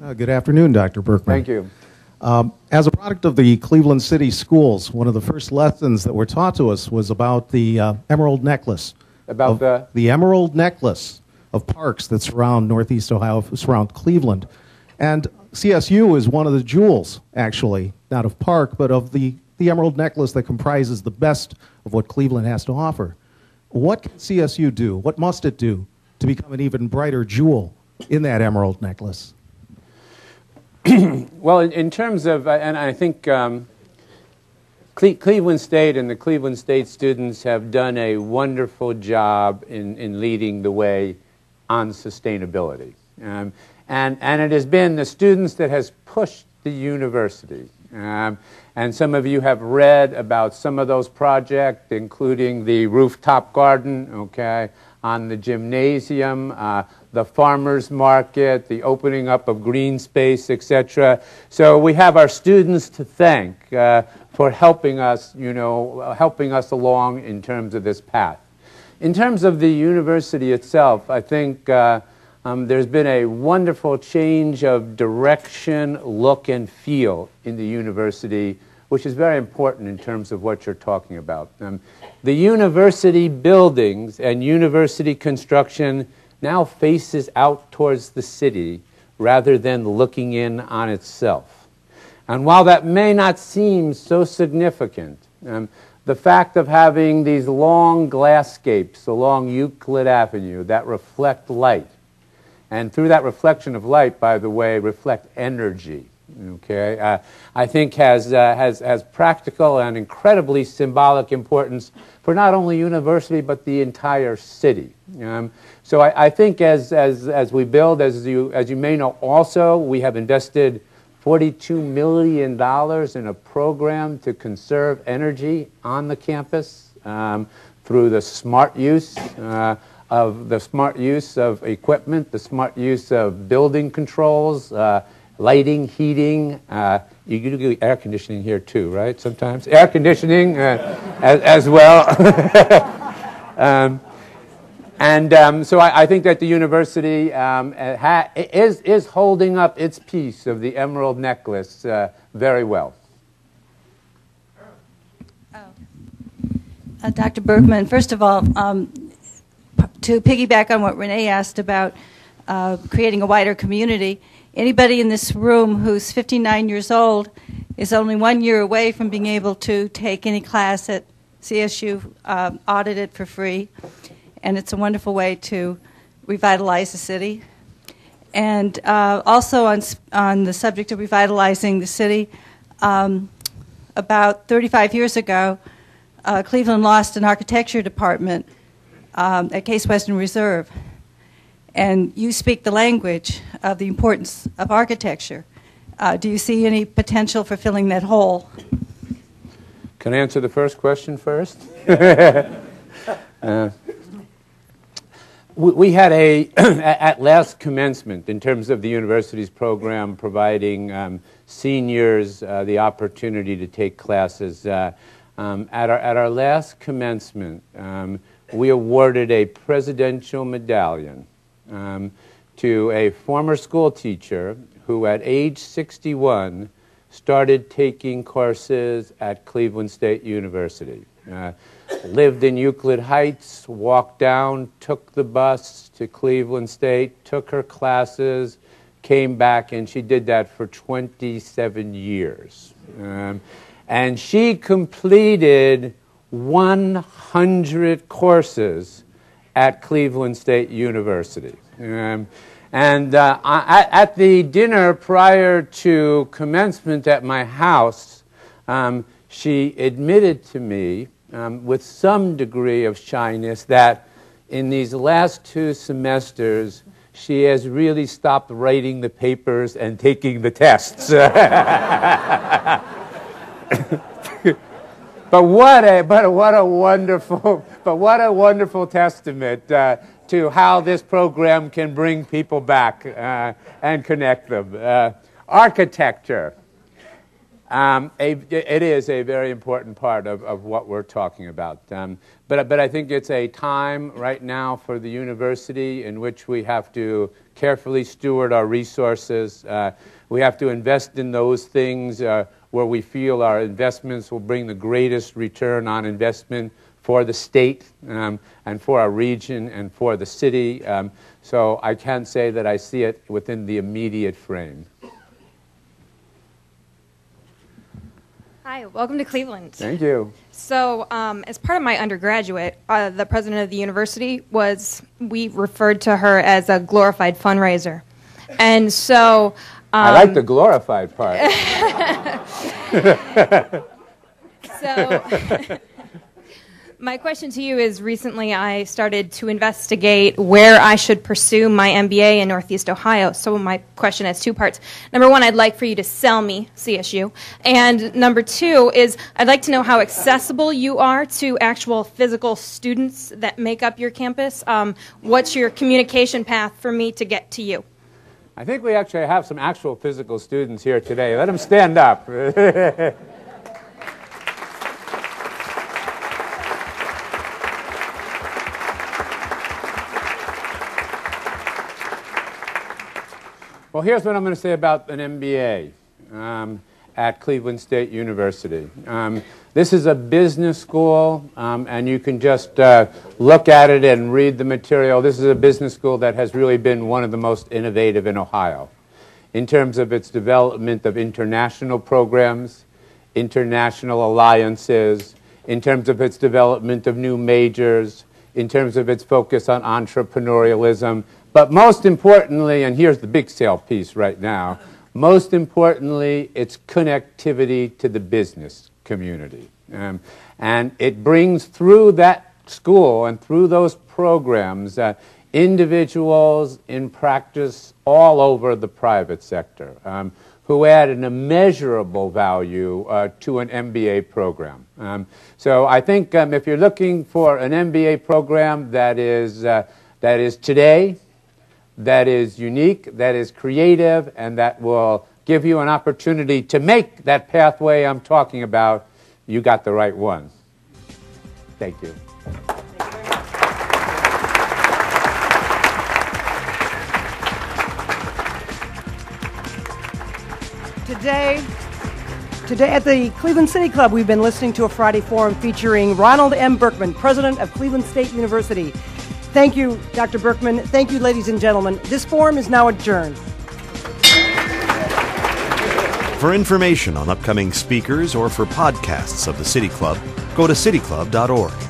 Good afternoon, Dr. Berkman. Thank you. As a product of the Cleveland City Schools, one of the first lessons that were taught to us was about the emerald necklace. About the emerald necklace of parks that surround Northeast Ohio, surround Cleveland. And CSU is one of the jewels, actually, not of park, but of the emerald necklace that comprises the best of what Cleveland has to offer. What can CSU do? What must it do to become an even brighter jewel in that emerald necklace? Well, in terms of, and I think Cleveland State and the Cleveland State students have done a wonderful job in leading the way on sustainability. And it has been the students that has pushed the university. And some of you have read about some of those projects, including the rooftop garden, okay, on the gymnasium, the farmers market, the opening up of green space, etc. So we have our students to thank for helping us, helping us along in terms of this path. In terms of the university itself, I think there's been a wonderful change of direction, look, and feel in the university, which is very important in terms of what you're talking about. The university buildings and university construction now faces out towards the city rather than looking in on itself. And while that may not seem so significant, the fact of having these long glasscapes along Euclid Avenue that reflect light, and through that reflection of light, by the way, reflect energy, okay, I think has practical and incredibly symbolic importance for not only university but the entire city. So I think as we build, as you may know also, we have invested $42 million in a program to conserve energy on the campus through the smart use of equipment, the smart use of building controls, lighting, heating. You do air conditioning here too, right? Sometimes air conditioning as well. So I think that the university is holding up its piece of the emerald necklace very well. Dr. Berkman, first of all, to piggyback on what Renee asked about creating a wider community, anybody in this room who's 59 years old is only 1 year away from being able to take any class at CSU audited for free. And it's a wonderful way to revitalize the city. And also on the subject of revitalizing the city, about 35 years ago, Cleveland lost an architecture department at Case Western Reserve. And you speak the language of the importance of architecture. Do you see any potential for filling that hole? Can I answer the first question first? We had at last commencement, in terms of the university's program providing seniors the opportunity to take classes, at our last commencement, we awarded a presidential medallion to a former school teacher who at age 61 started taking courses at Cleveland State University. Lived in Euclid Heights, walked down, took the bus to Cleveland State, took her classes, came back, and she did that for 27 years. And she completed 100 courses at Cleveland State University. At the dinner prior to commencement at my house, she admitted to me with some degree of shyness that in these last 2 semesters she has really stopped writing the papers and taking the tests. But what a wonderful testament to how this program can bring people back and connect them. Architecture. It is a very important part of what we're talking about. But I think it's a time right now for the university in which we have to carefully steward our resources. We have to invest in those things where we feel our investments will bring the greatest return on investment for the state and for our region and for the city. So I can say that I see it within the immediate frame. Hi, welcome to Cleveland. Thank you. So, as part of my undergraduate, the president of the university we referred to her as a glorified fundraiser. And so... I like the glorified part. So... My question to you is, recently I started to investigate where I should pursue my MBA in Northeast Ohio. So my question has two parts. Number one, I'd like for you to sell me CSU. And number two is, I'd like to know how accessible you are to actual physical students that make up your campus. What's your communication path for me to get to you? I think we actually have some actual physical students here today. Let them stand up. Well, here's what I'm going to say about an MBA at Cleveland State University. This is a business school, and you can just look at it and read the material. This is a business school that has really been one of the most innovative in Ohio in terms of its development of international programs, international alliances, in terms of its development of new majors, in terms of its focus on entrepreneurialism. But most importantly, and here's the big sale piece right now, most importantly, it's connectivity to the business community. And it brings through that school and through those programs individuals in practice all over the private sector who add an immeasurable value to an MBA program. So I think if you're looking for an MBA program that is today, that is unique, that is creative, and that will give you an opportunity to make that pathway I'm talking about, you got the right one. Thank you. Today at the Cleveland City Club, we've been listening to a Friday Forum featuring Ronald M. Berkman, president of Cleveland State University. Thank you, Dr. Berkman. Thank you, ladies and gentlemen. This forum is now adjourned. For information on upcoming speakers or for podcasts of the City Club, go to cityclub.org.